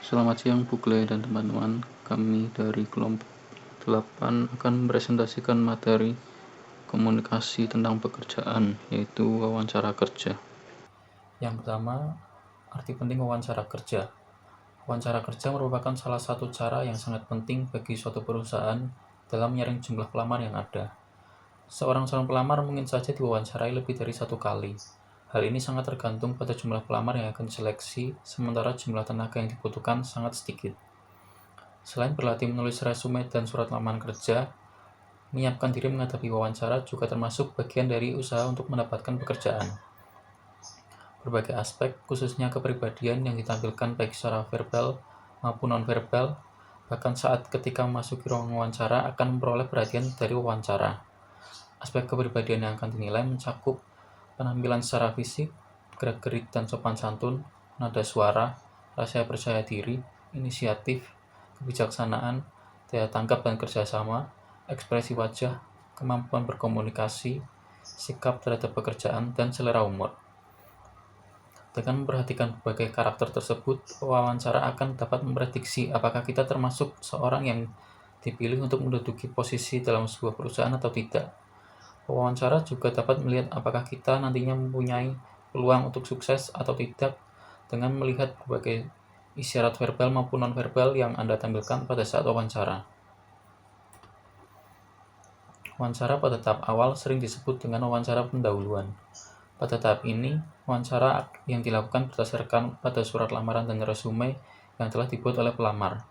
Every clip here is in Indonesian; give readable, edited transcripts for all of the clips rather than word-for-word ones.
Selamat siang Bu Clay dan teman-teman. Kami dari kelompok 8 akan mempresentasikan materi komunikasi tentang pekerjaan, yaitu wawancara kerja. Yang pertama, arti penting wawancara kerja. Wawancara kerja merupakan salah satu cara yang sangat penting bagi suatu perusahaan dalam menyaring jumlah pelamar yang ada. Seorang calon pelamar mungkin saja diwawancarai lebih dari satu kali. Hal ini sangat tergantung pada jumlah pelamar yang akan diseleksi, sementara jumlah tenaga yang dibutuhkan sangat sedikit. Selain berlatih menulis resume dan surat lamaran kerja, menyiapkan diri menghadapi wawancara juga termasuk bagian dari usaha untuk mendapatkan pekerjaan. Berbagai aspek, khususnya kepribadian yang ditampilkan baik secara verbal maupun non-verbal, bahkan saat ketika memasuki ruang wawancara akan memperoleh perhatian dari wawancara. Aspek kepribadian yang akan dinilai mencakup penampilan secara fisik, gerak-gerik dan sopan santun, nada suara, rasa percaya diri, inisiatif, kebijaksanaan, daya tangkap dan kerjasama, ekspresi wajah, kemampuan berkomunikasi, sikap terhadap pekerjaan, dan selera umur. Dengan memperhatikan berbagai karakter tersebut, wawancara akan dapat memprediksi apakah kita termasuk seorang yang dipilih untuk menduduki posisi dalam sebuah perusahaan atau tidak. Wawancara juga dapat melihat apakah kita nantinya mempunyai peluang untuk sukses atau tidak dengan melihat berbagai isyarat verbal maupun non-verbal yang Anda tampilkan pada saat wawancara. Wawancara pada tahap awal sering disebut dengan wawancara pendahuluan. Pada tahap ini, wawancara yang dilakukan berdasarkan pada surat lamaran dan resume yang telah dibuat oleh pelamar.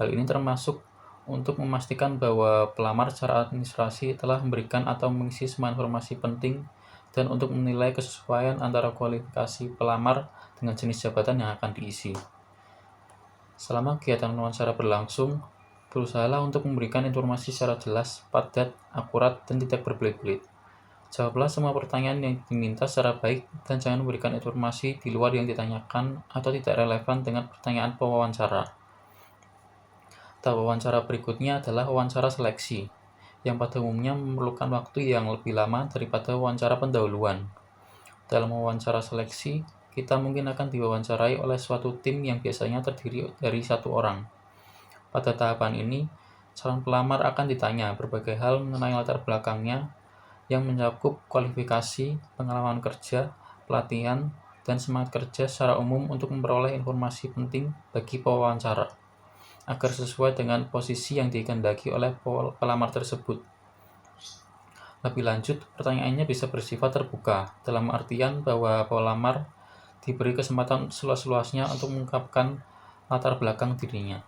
Hal ini termasuk untuk memastikan bahwa pelamar secara administrasi telah memberikan atau mengisi semua informasi penting dan untuk menilai kesesuaian antara kualifikasi pelamar dengan jenis jabatan yang akan diisi. Selama kegiatan wawancara berlangsung, berusahalah untuk memberikan informasi secara jelas, padat, akurat, dan tidak berbelit-belit. Jawablah semua pertanyaan yang diminta secara baik dan jangan memberikan informasi di luar yang ditanyakan atau tidak relevan dengan pertanyaan pewawancara. Tahap wawancara berikutnya adalah wawancara seleksi, yang pada umumnya memerlukan waktu yang lebih lama daripada wawancara pendahuluan. Dalam wawancara seleksi, kita mungkin akan diwawancarai oleh suatu tim yang biasanya terdiri dari satu orang. Pada tahapan ini, calon pelamar akan ditanya berbagai hal mengenai latar belakangnya yang mencakup kualifikasi, pengalaman kerja, pelatihan, dan semangat kerja secara umum untuk memperoleh informasi penting bagi pewawancara, agar sesuai dengan posisi yang dikehendaki oleh pelamar tersebut. Lebih lanjut, pertanyaannya bisa bersifat terbuka, dalam artian bahwa pelamar diberi kesempatan seluas-luasnya untuk mengungkapkan latar belakang dirinya.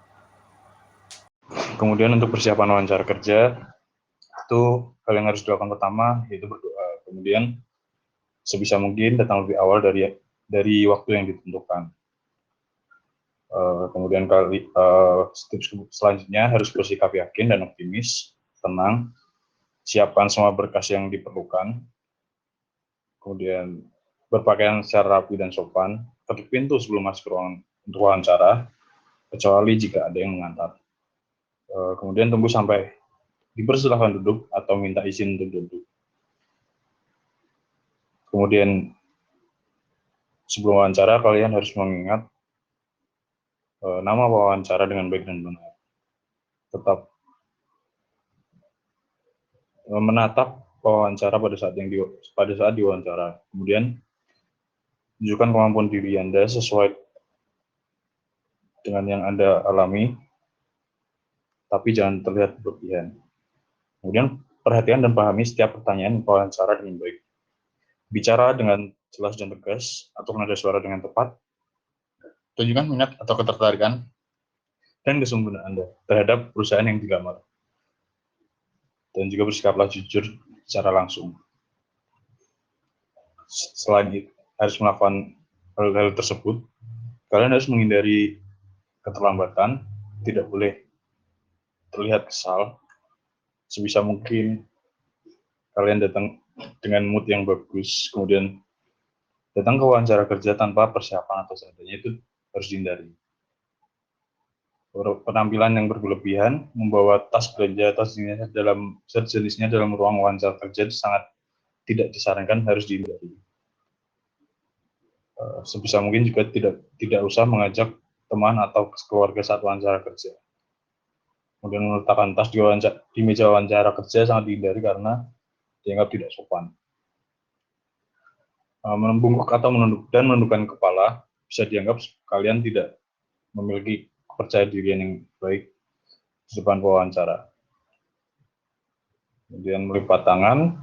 Kemudian untuk persiapan wawancara kerja, itu hal yang harus dilakukan pertama yaitu berdoa. Kemudian sebisa mungkin datang lebih awal dari waktu yang ditentukan. Kemudian tips selanjutnya harus bersikap yakin dan optimis, tenang, siapkan semua berkas yang diperlukan, kemudian berpakaian secara rapi dan sopan, ketuk pintu sebelum masuk ke ruangan untuk wawancara, kecuali jika ada yang mengantar. Kemudian tunggu sampai dipersilahkan duduk atau minta izin untuk duduk. Kemudian sebelum wawancara kalian harus mengingat nama wawancara dengan baik dan benar. Tetap menatap wawancara pada saat diwawancara. Kemudian tunjukkan kemampuan diri Anda sesuai dengan yang Anda alami, tapi jangan terlihat berlebihan. Kemudian perhatikan dan pahami setiap pertanyaan wawancara dengan baik. Bicara dengan jelas dan tegas atau nada suara dengan tepat. Tunjukkan minat atau ketertarikan dan kesungguhan Anda terhadap perusahaan yang dilamar. Dan juga bersikaplah jujur secara langsung. Selain itu, harus melakukan hal-hal tersebut, kalian harus menghindari keterlambatan, tidak boleh terlihat kesal. Sebisa mungkin kalian datang dengan mood yang bagus, kemudian datang ke wawancara kerja tanpa persiapan atau seadanya itu harus dihindari. Penampilan yang berlebihan, membawa tas belanja, tas sejenisnya dalam ruang wawancara kerja sangat tidak disarankan, harus dihindari. Sebisa mungkin juga tidak usah mengajak teman atau keluarga saat wawancara kerja. Kemudian meletakkan tas di meja wawancara kerja sangat dihindari karena dianggap tidak sopan. Membungkuk atau menundukkan kepala bisa dianggap kalian tidak memiliki kepercayaan diri yang baik di depan pewawancara. Kemudian melipat tangan,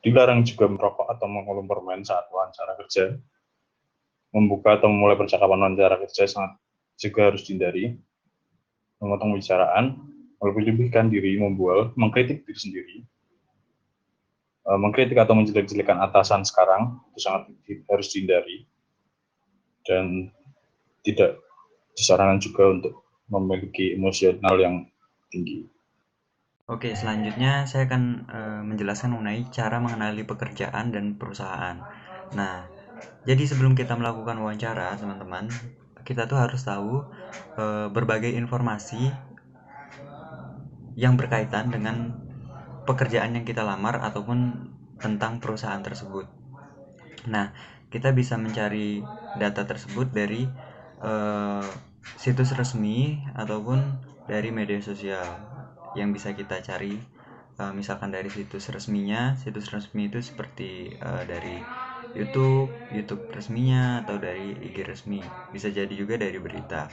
dilarang juga merokok atau mengulum permen saat wawancara kerja. Membuka atau memulai percakapan wawancara kerja sangat juga harus dihindari. Memotong pembicaraan, melebih-lebihkan diri, mengkritik diri sendiri, mengkritik atau menjelek-jelekan atasan sekarang itu sangat harus dihindari, dan tidak disarankan juga untuk memiliki emosional yang tinggi. Oke, selanjutnya saya akan menjelaskan mengenai cara mengenali pekerjaan dan perusahaan. Nah, jadi sebelum kita melakukan wawancara, teman-teman, kita tuh harus tahu berbagai informasi yang berkaitan dengan pekerjaan yang kita lamar ataupun tentang perusahaan tersebut. Nah, kita bisa mencari data tersebut dari situs resmi ataupun dari media sosial yang bisa kita cari. Misalkan dari situs resmi itu seperti dari YouTube resminya, atau dari IG resmi, bisa jadi juga dari berita.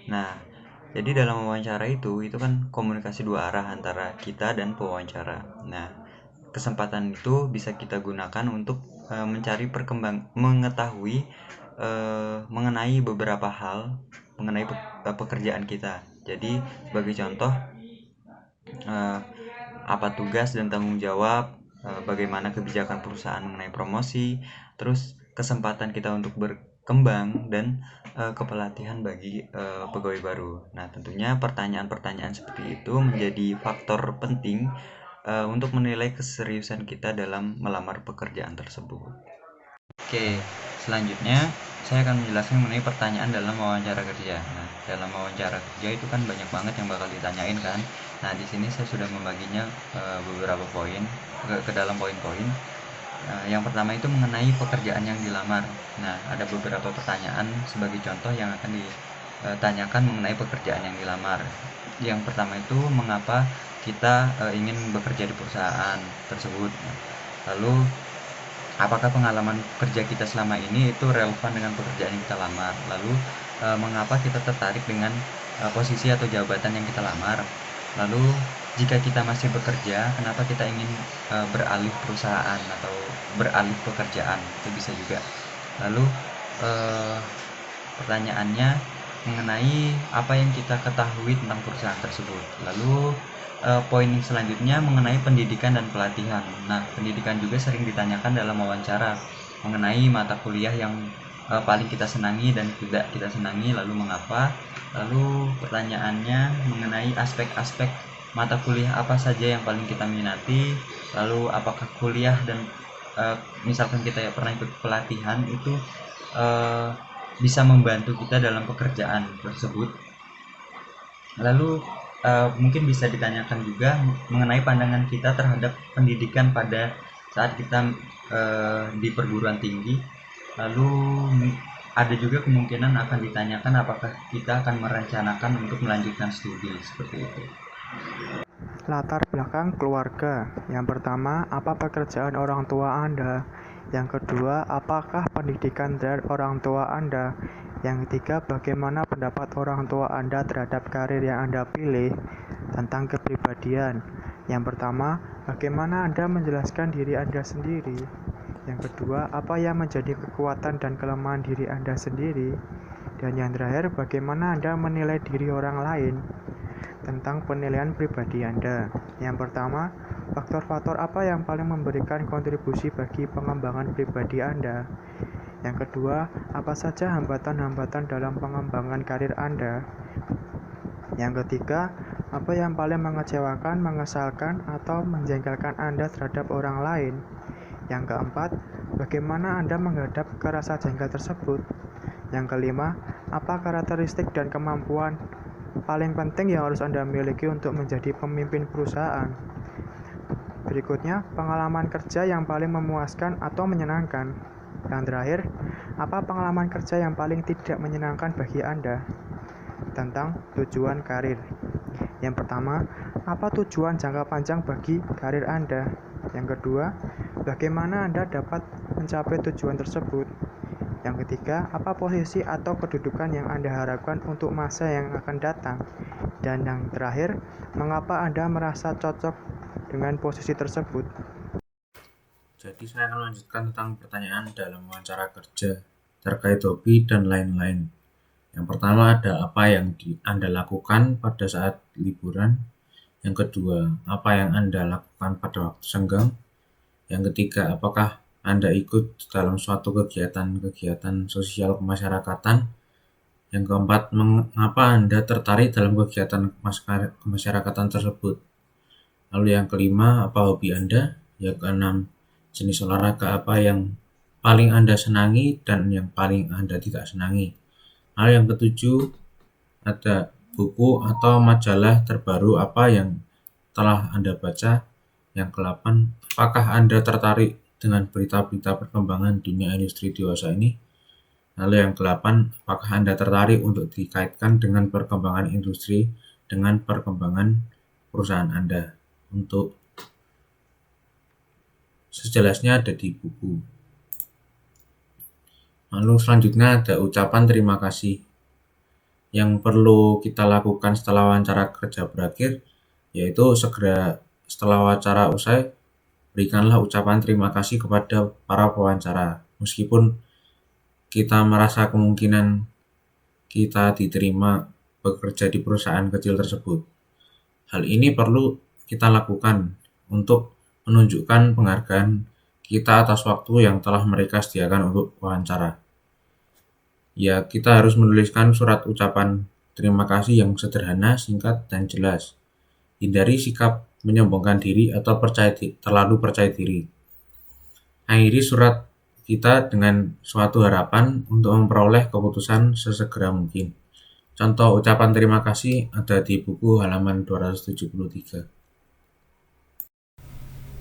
Nah, jadi dalam wawancara itu kan komunikasi dua arah antara kita dan pewawancara. Nah, kesempatan itu bisa kita gunakan untuk mencari mengetahui mengenai beberapa hal mengenai pekerjaan kita. Jadi sebagai contoh, apa tugas dan tanggung jawab, bagaimana kebijakan perusahaan mengenai promosi, terus kesempatan kita untuk berkembang, dan kepelatihan bagi pegawai baru. Nah, tentunya pertanyaan-pertanyaan seperti itu menjadi faktor penting untuk menilai keseriusan kita dalam melamar pekerjaan tersebut. Oke, selanjutnya saya akan menjelaskan mengenai pertanyaan dalam wawancara kerja. Nah, dalam wawancara kerja itu kan banyak banget yang bakal ditanyain kan. Nah, di sini saya sudah membaginya beberapa poin ke dalam poin-poin. Yang pertama itu mengenai pekerjaan yang dilamar. Nah, ada beberapa pertanyaan sebagai contoh yang akan ditanyakan mengenai pekerjaan yang dilamar. Yang pertama itu, mengapa kita ingin bekerja di perusahaan tersebut. Lalu, apakah pengalaman kerja kita selama ini itu relevan dengan pekerjaan yang kita lamar. Lalu, mengapa kita tertarik dengan posisi atau jabatan yang kita lamar. Lalu, jika kita masih bekerja, kenapa kita ingin beralih perusahaan atau beralih pekerjaan, itu bisa juga. Lalu pertanyaannya mengenai apa yang kita ketahui tentang perusahaan tersebut. Lalu poin selanjutnya mengenai pendidikan dan pelatihan. Nah, pendidikan juga sering ditanyakan dalam wawancara, mengenai mata kuliah yang paling kita senangi dan tidak kita senangi, lalu mengapa. Lalu pertanyaannya mengenai aspek-aspek mata kuliah apa saja yang paling kita minati, lalu apakah kuliah dan misalkan kita pernah ikut pelatihan itu bisa membantu kita dalam pekerjaan tersebut. Lalu mungkin bisa ditanyakan juga mengenai pandangan kita terhadap pendidikan pada saat kita di perguruan tinggi. Lalu ada juga kemungkinan akan ditanyakan apakah kita akan merencanakan untuk melanjutkan studi, seperti itu. Latar belakang keluarga. Yang pertama, apa pekerjaan orang tua Anda? Yang kedua, apakah pendidikan dari orang tua Anda? Yang ketiga, bagaimana pendapat orang tua Anda terhadap karir yang Anda pilih? Tentang kepribadian. Yang pertama, bagaimana Anda menjelaskan diri Anda sendiri? Yang kedua, apa yang menjadi kekuatan dan kelemahan diri Anda sendiri? Dan yang terakhir, bagaimana Anda menilai diri orang lain? Tentang penilaian pribadi Anda. Yang pertama, faktor-faktor apa yang paling memberikan kontribusi bagi pengembangan pribadi Anda? Yang kedua, apa saja hambatan-hambatan dalam pengembangan karir Anda? Yang ketiga, apa yang paling mengecewakan, mengesalkan, atau menjengkelkan Anda terhadap orang lain? Yang keempat, bagaimana Anda menghadap ke rasa jengkel tersebut? Yang kelima, apa karakteristik dan kemampuan paling penting yang harus Anda miliki untuk menjadi pemimpin perusahaan? Berikutnya, pengalaman kerja yang paling memuaskan atau menyenangkan. Yang terakhir, Apa pengalaman kerja yang paling tidak menyenangkan bagi Anda? Tentang tujuan karir. Yang pertama, apa tujuan jangka panjang bagi karir Anda? Yang kedua, bagaimana Anda dapat mencapai tujuan tersebut? Yang ketiga, apa posisi atau kedudukan yang Anda harapkan untuk masa yang akan datang? Dan yang terakhir, mengapa Anda merasa cocok dengan posisi tersebut? Jadi saya akan lanjutkan tentang pertanyaan dalam wawancara kerja terkait hobi dan lain-lain. Yang pertama ada apa yang Anda lakukan pada saat liburan. Yang kedua, apa yang Anda lakukan pada waktu senggang. Yang ketiga, apakah Anda ikut dalam suatu kegiatan sosial kemasyarakatan. Yang keempat, mengapa Anda tertarik dalam kegiatan kemasyarakatan tersebut. Lalu yang kelima, apa hobi Anda. Yang keenam, jenis olahraga apa yang paling Anda senangi dan yang paling Anda tidak senangi. Lalu yang ketujuh, ada buku atau majalah terbaru apa yang telah Anda baca. Yang kedelapan, apakah Anda tertarik dengan berita-berita perkembangan dunia industri dewasa ini? Lalu yang kedelapan, apakah Anda tertarik untuk dikaitkan dengan perkembangan industri dengan perkembangan perusahaan Anda? Untuk sejelasnya ada di buku. Lalu selanjutnya ada ucapan terima kasih. Yang perlu kita lakukan setelah wawancara kerja berakhir, yaitu segera setelah wawancara usai, berikanlah ucapan terima kasih kepada para pewawancara. Meskipun kita merasa kemungkinan kita diterima bekerja di perusahaan kecil tersebut. Hal ini perlu kita lakukan untuk menunjukkan penghargaan kita atas waktu yang telah mereka sediakan untuk wawancara. Ya, kita harus menuliskan surat ucapan terima kasih yang sederhana, singkat, dan jelas. Hindari sikap menyombongkan diri atau terlalu percaya diri. Akhiri surat kita dengan suatu harapan untuk memperoleh keputusan sesegera mungkin. Contoh ucapan terima kasih ada di buku halaman 273.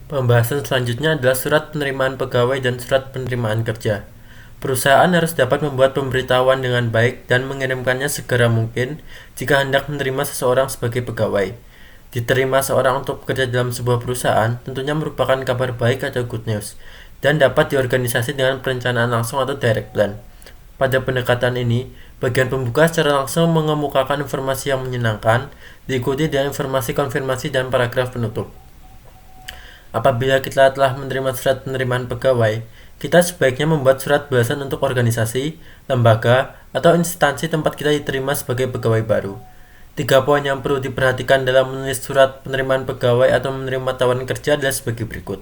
Pembahasan selanjutnya adalah surat penerimaan pegawai dan surat penerimaan kerja. Perusahaan harus dapat membuat pemberitahuan dengan baik dan mengirimkannya segera mungkin jika hendak menerima seseorang sebagai pegawai. Diterima seorang untuk bekerja dalam sebuah perusahaan tentunya merupakan kabar baik atau good news dan dapat diorganisasi dengan perencanaan langsung atau direct plan. Pada pendekatan ini, bagian pembuka secara langsung mengemukakan informasi yang menyenangkan, diikuti dengan informasi konfirmasi dan paragraf penutup. Apabila kita telah menerima surat penerimaan pegawai, kita sebaiknya membuat surat balasan untuk organisasi, lembaga, atau instansi tempat kita diterima sebagai pegawai baru. 3 poin yang perlu diperhatikan dalam menulis surat penerimaan pegawai atau menerima tawaran kerja adalah sebagai berikut.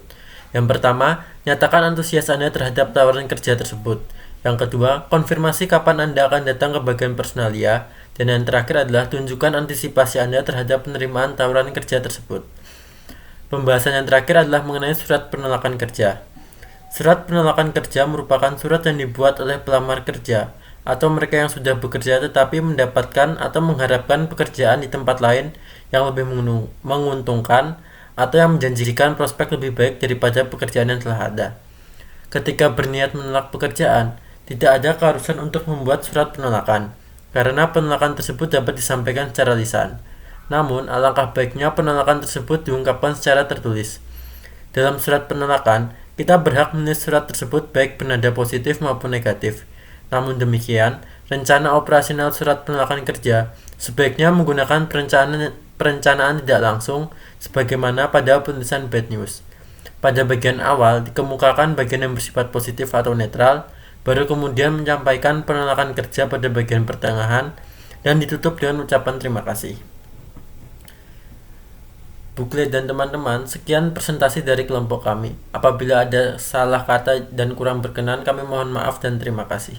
Yang pertama, nyatakan antusias Anda terhadap tawaran kerja tersebut. Yang kedua, konfirmasi kapan Anda akan datang ke bagian personalia. Dan yang terakhir adalah tunjukkan antisipasi Anda terhadap penerimaan tawaran kerja tersebut. Pembahasan yang terakhir adalah mengenai surat penolakan kerja. Surat penolakan kerja merupakan surat yang dibuat oleh pelamar kerja atau mereka yang sudah bekerja tetapi mendapatkan atau mengharapkan pekerjaan di tempat lain yang lebih menguntungkan atau yang menjanjikan prospek lebih baik daripada pekerjaan yang telah ada. Ketika berniat menolak pekerjaan, tidak ada keharusan untuk membuat surat penolakan, karena penolakan tersebut dapat disampaikan secara lisan. Namun, alangkah baiknya penolakan tersebut diungkapkan secara tertulis. Dalam surat penolakan, kita berhak menulis surat tersebut baik bernada positif maupun negatif. Namun demikian, rencana operasional surat penolakan kerja sebaiknya menggunakan perencanaan tidak langsung sebagaimana pada penulisan bad news. Pada bagian awal dikemukakan bagian yang bersifat positif atau netral, baru kemudian menyampaikan penolakan kerja pada bagian pertengahan dan ditutup dengan ucapan terima kasih. Buklet dan teman-teman, sekian presentasi dari kelompok kami. Apabila ada salah kata dan kurang berkenan, kami mohon maaf dan terima kasih.